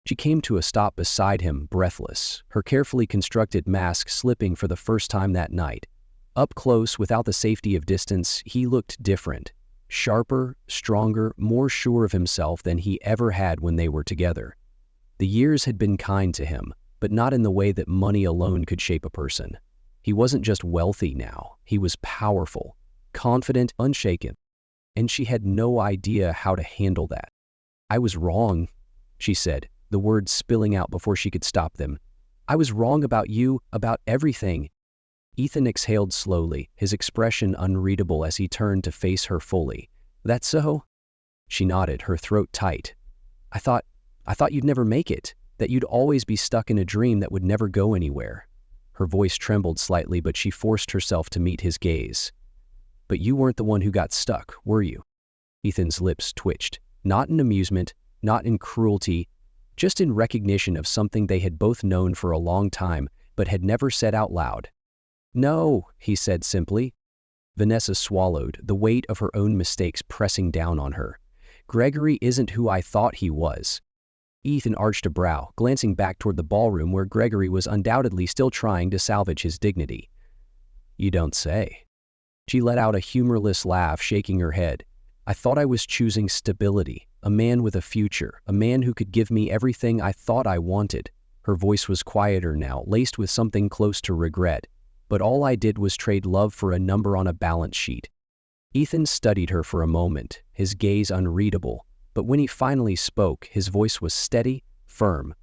S1: She came to a stop beside him, breathless, her carefully constructed mask slipping for the first time that night. Up close, without the safety of distance, he looked different. Sharper, stronger, more sure of himself than he ever had when they were together. The years had been kind to him, but not in the way that money alone could shape a person. He wasn't just wealthy now, he was powerful, confident, unshaken. And she had no idea how to handle that. "I was wrong," she said, the words spilling out before she could stop them. "I was wrong about you, about everything." Ethan exhaled slowly, his expression unreadable as he turned to face her fully. "That so?" She nodded, her throat tight. I thought you'd never make it, that you'd always be stuck in a dream that would never go anywhere." Her voice trembled slightly, but she forced herself to meet his gaze. "But you weren't the one who got stuck, were you?" Ethan's lips twitched, not in amusement, not in cruelty, just in recognition of something they had both known for a long time, but had never said out loud. "No," he said simply. Vanessa swallowed, the weight of her own mistakes pressing down on her. "Gregory isn't who I thought he was." Ethan arched a brow, glancing back toward the ballroom where Gregory was undoubtedly still trying to salvage his dignity. "You don't say." She let out a humorless laugh, shaking her head. "I thought I was choosing stability, a man with a future, a man who could give me everything I thought I wanted." Her voice was quieter now, laced with something close to regret. "But all I did was trade love for a number on a balance sheet." Ethan studied her for a moment, his gaze unreadable, but when he finally spoke, his voice was steady, firm.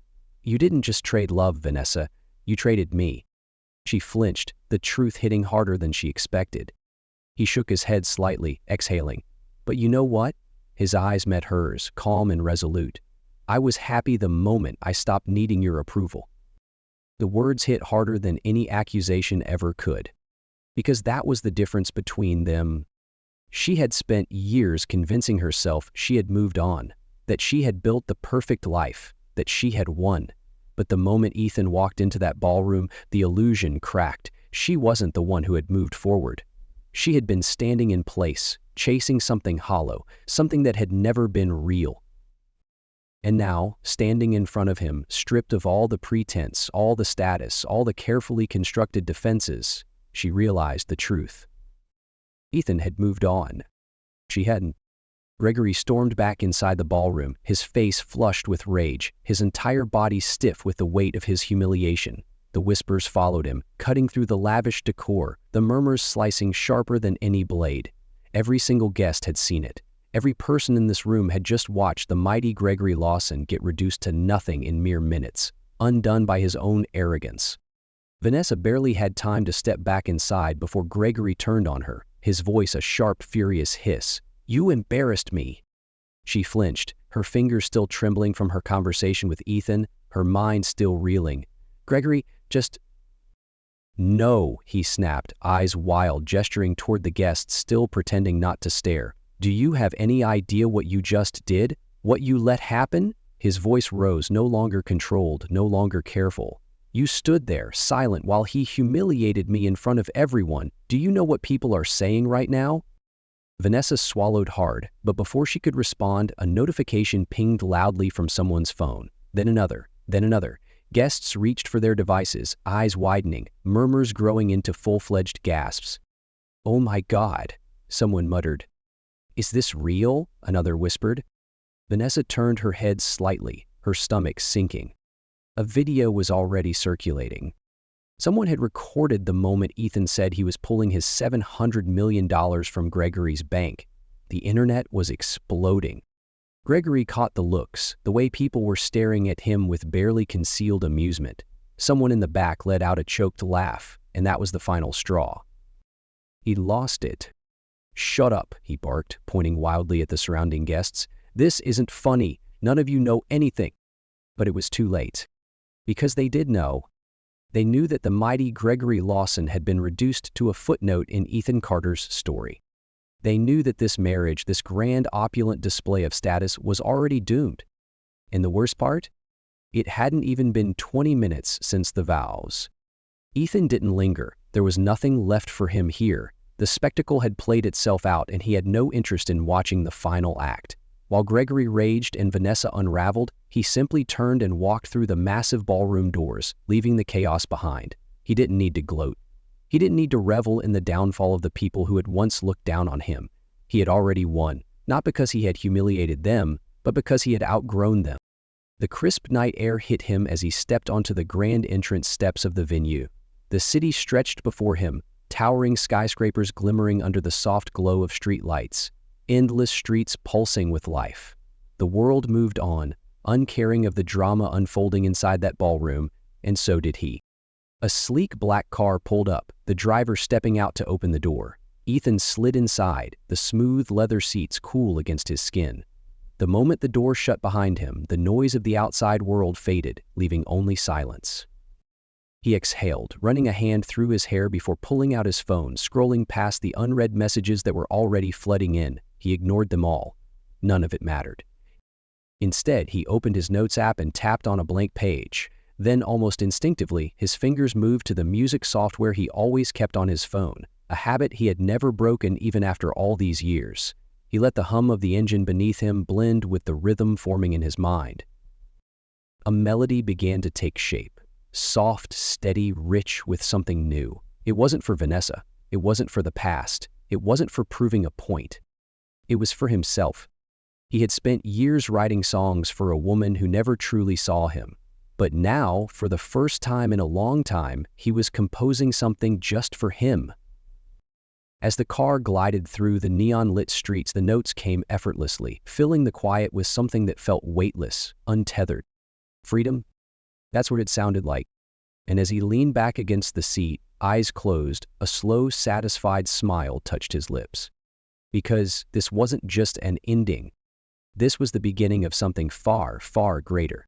S1: "You didn't just trade love, Vanessa. You traded me." She flinched, the truth hitting harder than she expected. He shook his head slightly, exhaling. But you know what? His eyes met hers, calm and resolute. I was happy the moment I stopped needing your approval. The words hit harder than any accusation ever could. Because that was the difference between them. She had spent years convincing herself she had moved on, that she had built the perfect life, that she had won. But the moment Ethan walked into that ballroom, the illusion cracked. She wasn't the one who had moved forward. She had been standing in place, chasing something hollow, something that had never been real. And now, standing in front of him, stripped of all the pretense, all the status, all the carefully constructed defenses, she realized the truth. Ethan had moved on. She hadn't. Gregory stormed back inside the ballroom, his face flushed with rage, his entire body stiff with the weight of his humiliation. The whispers followed him, cutting through the lavish decor, the murmurs slicing sharper than any blade. Every single guest had seen it. Every person in this room had just watched the mighty Gregory Lawson get reduced to nothing in mere minutes, undone by his own arrogance. Vanessa barely had time to step back inside before Gregory turned on her, his voice a sharp, furious hiss. You embarrassed me. She flinched, her fingers still trembling from her conversation with Ethan, her mind still reeling. Gregory, just... No, he snapped, eyes wild, gesturing toward the guests, still pretending not to stare. Do you have any idea what you just did? What you let happen? His voice rose, no longer controlled, no longer careful. You stood there, silent, while he humiliated me in front of everyone. Do you know what people are saying right now? Vanessa swallowed hard, but before she could respond, a notification pinged loudly from someone's phone. Then another, then another. Guests reached for their devices, eyes widening, murmurs growing into full-fledged gasps. Oh my God, someone muttered. Is this real? Another whispered. Vanessa turned her head slightly, her stomach sinking. A video was already circulating. Someone had recorded the moment Ethan said he was pulling his $700 million from Gregory's bank. The internet was exploding. Gregory caught the looks, the way people were staring at him with barely concealed amusement. Someone in the back let out a choked laugh, and that was the final straw. He lost it. Shut up, he barked, pointing wildly at the surrounding guests. This isn't funny. None of you know anything. But it was too late. Because they did know. They knew that the mighty Gregory Lawson had been reduced to a footnote in Ethan Carter's story. They knew that this marriage, this grand opulent display of status, was already doomed. And the worst part? It hadn't even been 20 minutes since the vows. Ethan didn't linger. There was nothing left for him here. The spectacle had played itself out, and he had no interest in watching the final act. While Gregory raged and Vanessa unraveled, he simply turned and walked through the massive ballroom doors, leaving the chaos behind. He didn't need to gloat. He didn't need to revel in the downfall of the people who had once looked down on him. He had already won, not because he had humiliated them, but because he had outgrown them. The crisp night air hit him as he stepped onto the grand entrance steps of the venue. The city stretched before him, towering skyscrapers glimmering under the soft glow of street lights, endless streets pulsing with life. The world moved on, uncaring of the drama unfolding inside that ballroom, and so did he. A sleek black car pulled up, the driver stepping out to open the door. Ethan slid inside, the smooth leather seats cool against his skin. The moment the door shut behind him, the noise of the outside world faded, leaving only silence. He exhaled, running a hand through his hair before pulling out his phone, scrolling past the unread messages that were already flooding in. He ignored them all. None of it mattered. Instead, he opened his notes app and tapped on a blank page. Then, almost instinctively, his fingers moved to the music software he always kept on his phone, a habit he had never broken even after all these years. He let the hum of the engine beneath him blend with the rhythm forming in his mind. A melody began to take shape. Soft, steady, rich with something new. It wasn't for Vanessa. It wasn't for the past. It wasn't for proving a point. It was for himself. He had spent years writing songs for a woman who never truly saw him. But now, for the first time in a long time, he was composing something just for him. As the car glided through the neon-lit streets, the notes came effortlessly, filling the quiet with something that felt weightless, untethered. Freedom? That's what it sounded like. and as he leaned back against the seat, eyes closed, a slow, satisfied smile touched his lips. Because this wasn't just an ending. This was the beginning of something far, far greater.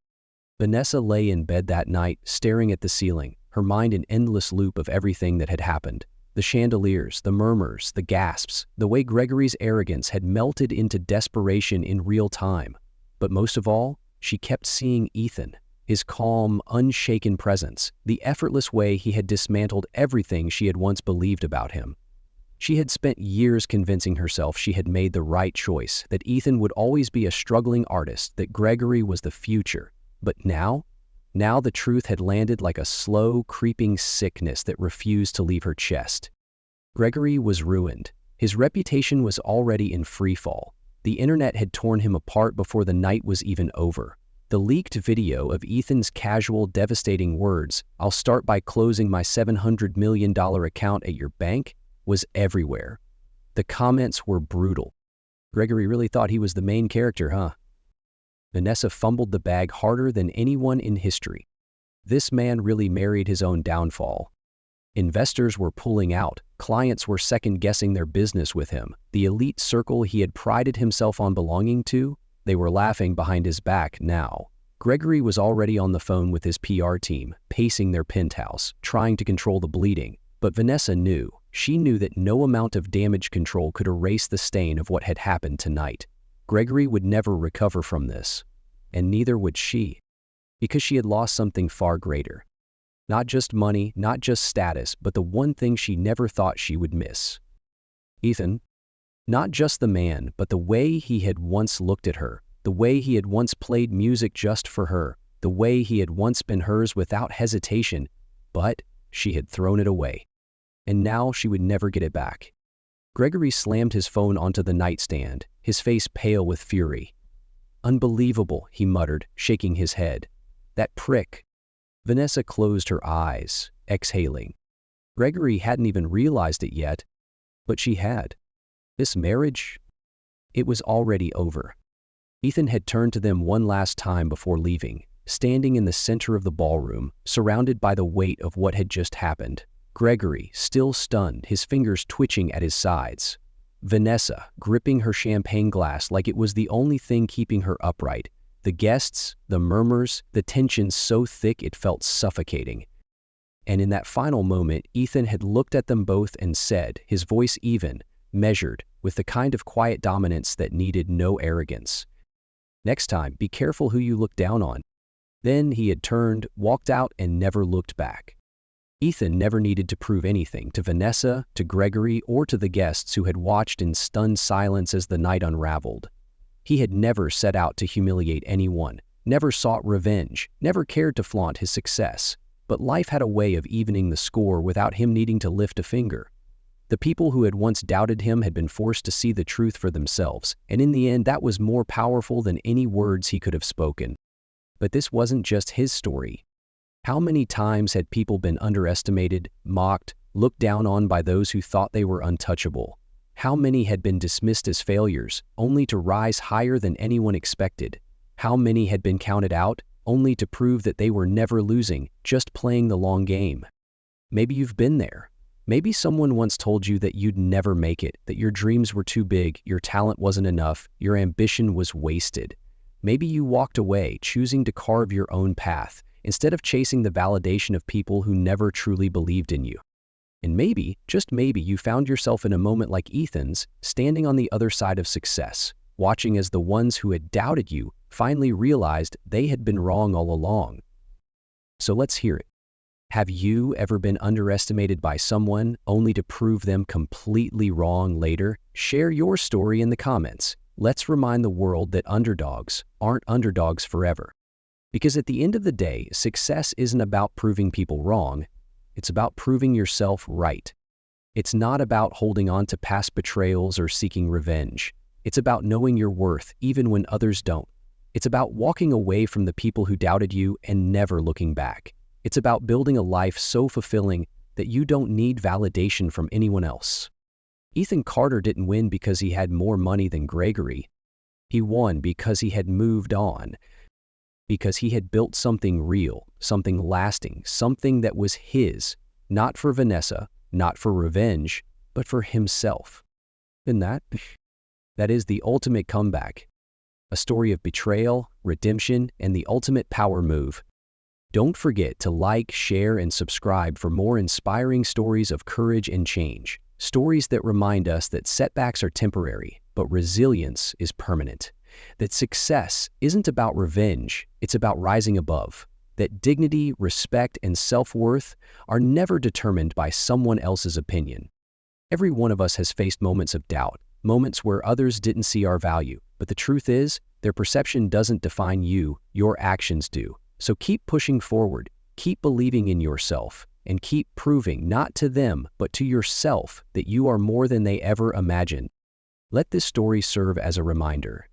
S1: Vanessa lay in bed that night, staring at the ceiling, her mind an endless loop of everything that had happened. The chandeliers, the murmurs, the gasps, the way Gregory's arrogance had melted into desperation in real time. But most of all, she kept seeing Ethan, his calm, unshaken presence, the effortless way he had dismantled everything she had once believed about him. She had spent years convincing herself she had made the right choice, that Ethan would always be a struggling artist, that Gregory was the future. But now the truth had landed like a slow, creeping sickness that refused to leave her chest. Gregory was ruined. His reputation was already in freefall. The internet had torn him apart before the night was even over. The leaked video of Ethan's casual, devastating words, "I'll start by closing my $700 million account at your bank," was everywhere. The comments were brutal. Gregory really thought he was the main character, huh? Vanessa fumbled the bag harder than anyone in history. This man really married his own downfall. Investors were pulling out, clients were second-guessing their business with him. The elite circle he had prided himself on belonging to, they were laughing behind his back now. Gregory was already on the phone with his PR team, pacing their penthouse, trying to control the bleeding. But Vanessa knew. She knew that no amount of damage control could erase the stain of what had happened tonight. Gregory would never recover from this, and neither would she, because she had lost something far greater. Not just money, not just status, but the one thing she never thought she would miss. Ethan. Not just the man, but the way he had once looked at her, the way he had once played music just for her, the way he had once been hers without hesitation, but she had thrown it away. And now she would never get it back. Gregory slammed his phone onto the nightstand, his face pale with fury. "Unbelievable," he muttered, shaking his head. "That prick." Vanessa closed her eyes, exhaling. Gregory hadn't even realized it yet, but she had. This marriage, it was already over. Ethan had turned to them one last time before leaving, standing in the center of the ballroom, surrounded by the weight of what had just happened. Gregory, still stunned, his fingers twitching at his sides. Vanessa, gripping her champagne glass like it was the only thing keeping her upright. The guests, the murmurs, the tension so thick it felt suffocating. And in that final moment, Ethan had looked at them both and said, his voice even, measured, with the kind of quiet dominance that needed no arrogance, "Next time, be careful who you look down on." Then he had turned, walked out, and never looked back. Ethan never needed to prove anything to Vanessa, to Gregory, or to the guests who had watched in stunned silence as the night unraveled. He had never set out to humiliate anyone, never sought revenge, never cared to flaunt his success. But life had a way of evening the score without him needing to lift a finger. The people who had once doubted him had been forced to see the truth for themselves, and in the end that was more powerful than any words he could have spoken. But this wasn't just his story. How many times had people been underestimated, mocked, looked down on by those who thought they were untouchable? How many had been dismissed as failures, only to rise higher than anyone expected? How many had been counted out, only to prove that they were never losing, just playing the long game? Maybe you've been there. Maybe someone once told you that you'd never make it, that your dreams were too big, your talent wasn't enough, your ambition was wasted. Maybe you walked away, choosing to carve your own path, instead of chasing the validation of people who never truly believed in you. And maybe, just maybe, you found yourself in a moment like Ethan's, standing on the other side of success, watching as the ones who had doubted you finally realized they had been wrong all along. So let's hear it. Have you ever been underestimated by someone only to prove them completely wrong later? Share your story in the comments. Let's remind the world that underdogs aren't underdogs forever. Because at the end of the day, success isn't about proving people wrong. It's about proving yourself right. It's not about holding on to past betrayals or seeking revenge. It's about knowing your worth even when others don't. It's about walking away from the people who doubted you and never looking back. It's about building a life so fulfilling that you don't need validation from anyone else. Ethan Carter didn't win because he had more money than Gregory. He won because he had moved on. because he had built something real, something lasting, something that was his, not for Vanessa, not for revenge, but for himself. And that is the ultimate comeback. A story of betrayal, redemption, and the ultimate power move. Don't forget to like, share, and subscribe for more inspiring stories of courage and change. Stories that remind us that setbacks are temporary, but resilience is permanent. That success isn't about revenge, it's about rising above. That dignity, respect, and self-worth are never determined by someone else's opinion. Every one of us has faced moments of doubt, moments where others didn't see our value, but the truth is, their perception doesn't define you, your actions do. So keep pushing forward, keep believing in yourself, and keep proving not to them, but to yourself that you are more than they ever imagined. Let this story serve as a reminder.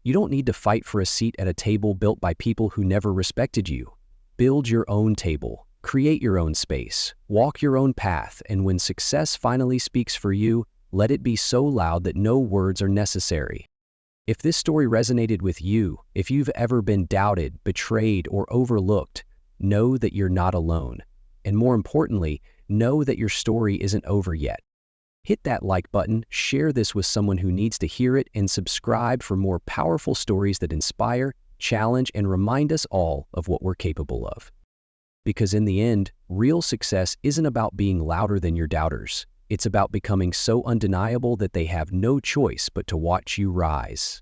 S1: You don't need to fight for a seat at a table built by people who never respected you. Build your own table, create your own space, walk your own path, and when success finally speaks for you, let it be so loud that no words are necessary. If this story resonated with you, if you've ever been doubted, betrayed, or overlooked, know that you're not alone. And more importantly, know that your story isn't over yet. Hit that like button, share this with someone who needs to hear it, and subscribe for more powerful stories that inspire, challenge, and remind us all of what we're capable of. Because in the end, real success isn't about being louder than your doubters. It's about becoming so undeniable that they have no choice but to watch you rise.